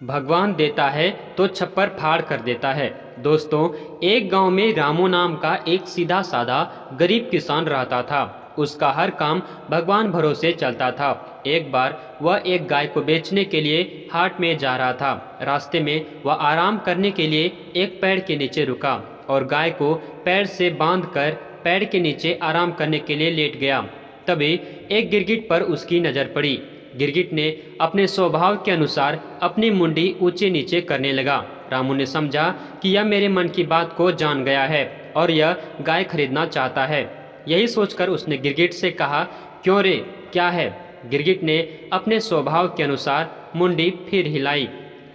भगवान देता है तो छप्पर फाड़ कर देता है। दोस्तों, एक गांव में रामू नाम का एक सीधा साधा गरीब किसान रहता था। उसका हर काम भगवान भरोसे चलता था। एक बार वह एक गाय को बेचने के लिए हाट में जा रहा था। रास्ते में वह आराम करने के लिए एक पेड़ के नीचे रुका और गाय को पेड़ से बांधकर पेड़ के नीचे आराम करने के लिए लेट गया। तभी एक गिरगिट पर उसकी नज़र पड़ी। गिरगिट ने अपने स्वभाव के अनुसार अपनी मुंडी ऊंचे नीचे करने लगा। रामू ने समझा कि यह मेरे मन की बात को जान गया है और यह गाय खरीदना चाहता है। यही सोचकर उसने गिरगिट से कहा, क्यों रे, क्या है? गिरगिट ने अपने स्वभाव के अनुसार मुंडी फिर हिलाई।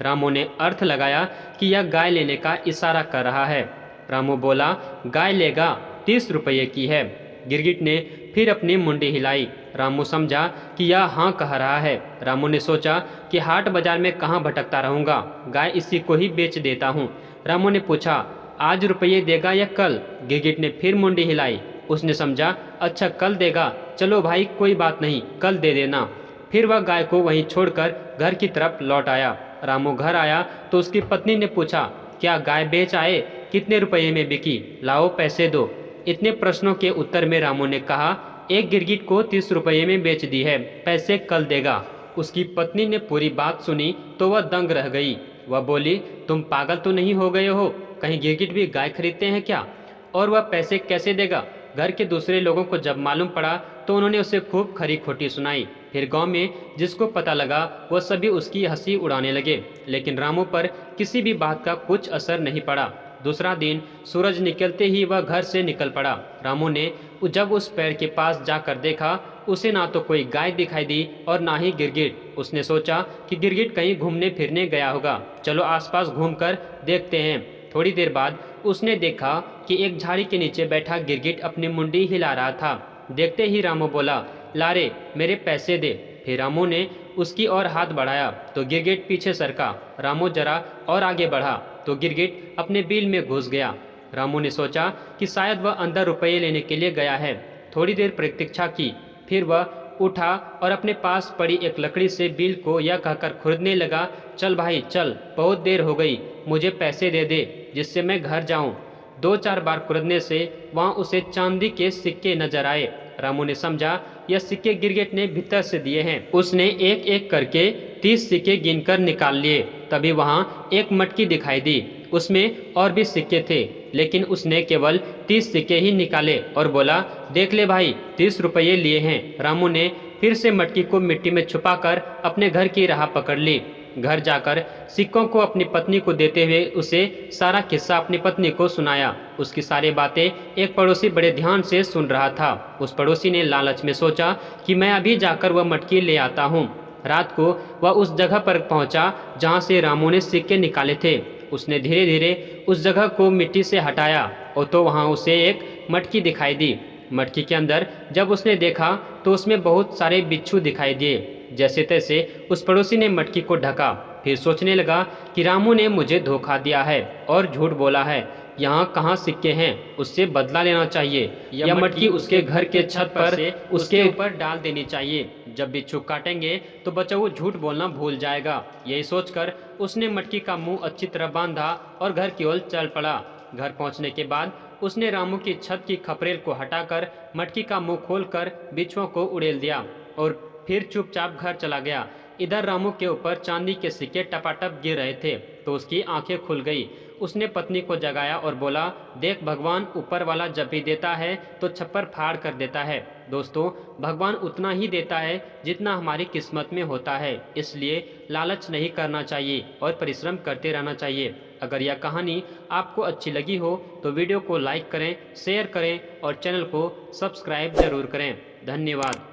रामू ने अर्थ लगाया कि यह गाय लेने का इशारा कर रहा है। रामू बोला, गाय लेगा, 30 रुपये की है। गिरगिट ने फिर अपनी मुंडी हिलाई। रामू समझा कि यह हाँ कह रहा है। रामू ने सोचा कि हाट बाजार में कहाँ भटकता रहूँगा, गाय इसी को ही बेच देता हूँ। रामू ने पूछा, आज रुपये देगा या कल? गिरगिट ने फिर मुंडी हिलाई। उसने समझा, अच्छा कल देगा, चलो भाई कोई बात नहीं, कल दे देना। फिर वह गाय को वहीं छोड़कर घर की तरफ लौट आया। रामू घर आया तो उसकी पत्नी ने पूछा, क्या गाय बेच आए? कितने रुपये में बिकी? लाओ पैसे दो। इतने प्रश्नों के उत्तर में रामू ने कहा, एक गिरगिट को 30 रुपये में बेच दी है, पैसे कल देगा। उसकी पत्नी ने पूरी बात सुनी तो वह दंग रह गई। वह बोली, तुम पागल तो नहीं हो गए हो? कहीं गिरगिट भी गाय खरीदते हैं क्या? और वह पैसे कैसे देगा? घर के दूसरे लोगों को जब मालूम पड़ा तो उन्होंने उसे खूब खरी खोटी सुनाई। फिर गांव में जिसको पता लगा वह सभी उसकी हंसी उड़ाने लगे, लेकिन रामू पर किसी भी बात का कुछ असर नहीं पड़ा। दूसरा दिन सूरज निकलते ही वह घर से निकल पड़ा। रामू ने जब उस पेड़ के पास जाकर देखा, उसे ना तो कोई गाय दिखाई दी और ना ही गिरगिट। उसने सोचा कि गिरगिट कहीं घूमने फिरने गया होगा, चलो आसपास घूमकर देखते हैं। थोड़ी देर बाद उसने देखा कि एक झाड़ी के नीचे बैठा गिरगिट अपनी मुंडी हिला रहा था। देखते ही रामू बोला, लारे मेरे पैसे दे। फिर रामू ने उसकी ओर हाथ बढ़ाया तो गिरगिट पीछे सरका। रामू जरा और आगे बढ़ा तो गिरगिट अपने बिल में घुस गया। रामू ने सोचा कि शायद वह अंदर रुपये लेने के लिए गया है। थोड़ी देर प्रतीक्षा की, फिर वह उठा और अपने पास पड़ी एक लकड़ी से बिल को यह कहकर खुरदने लगा, चल भाई चल, बहुत देर हो गई, मुझे पैसे दे दे जिससे मैं घर जाऊं। 2-4 बार खुरदने से वहां उसे चांदी के सिक्के नजर आए। रामू ने समझा यह सिक्के गिरगिट ने भीतर से दिए हैं। उसने एक एक करके 30 सिक्के गिनकर निकाल लिए। तभी वहां एक मटकी दिखाई दी, उसमें और भी सिक्के थे, लेकिन उसने केवल 30 सिक्के ही निकाले और बोला, देख ले भाई, 30 रुपये लिए हैं। रामू ने फिर से मटकी को मिट्टी में छुपाकर अपने घर की राह पकड़ ली। घर जाकर सिक्कों को अपनी पत्नी को देते हुए उसे सारा किस्सा अपनी पत्नी को सुनाया। उसकी सारी बातें एक पड़ोसी बड़े ध्यान से सुन रहा था। उस पड़ोसी ने लालच में सोचा कि मैं अभी जाकर वह मटकी ले आता हूँ। रात को वह उस जगह पर पहुंचा जहां से रामू ने सिक्के निकाले थे। उसने धीरे धीरे उस जगह को मिट्टी से हटाया और तो वहां उसे एक मटकी दिखाई दी। मटकी के अंदर जब उसने देखा तो उसमें बहुत सारे बिच्छू दिखाई दिए। जैसे तैसे उस पड़ोसी ने मटकी को ढका। फिर सोचने लगा कि रामू ने मुझे धोखा दिया है और झूठ बोला है। यहाँ कहाँ सिक्के हैं, उससे बदला लेना चाहिए। यह मटकी उसके घर के छत पर से उसके ऊपर डाल देनी चाहिए। जब बिच्छू काटेंगे तो बच्चा वो झूठ बोलना भूल जाएगा। यही सोचकर उसने मटकी का मुंह अच्छी तरह बांधा और घर की ओर चल पड़ा। घर पहुंचने के बाद उसने रामू की छत की खपरेल को हटाकर मटकी का मुंह खोलकर बिच्छुओं को उड़ेल दिया और फिर चुपचाप घर चला गया। इधर रामू के ऊपर चांदी के सिक्के टपाटप गिर रहे थे तो उसकी आंखें खुल गई। उसने पत्नी को जगाया और बोला, देख, भगवान ऊपर वाला जब भी देता है तो छप्पर फाड़ कर देता है। दोस्तों, भगवान उतना ही देता है जितना हमारी किस्मत में होता है, इसलिए लालच नहीं करना चाहिए और परिश्रम करते रहना चाहिए। अगर यह कहानी आपको अच्छी लगी हो तो वीडियो को लाइक करें, शेयर करें और चैनल को सब्सक्राइब जरूर करें। धन्यवाद।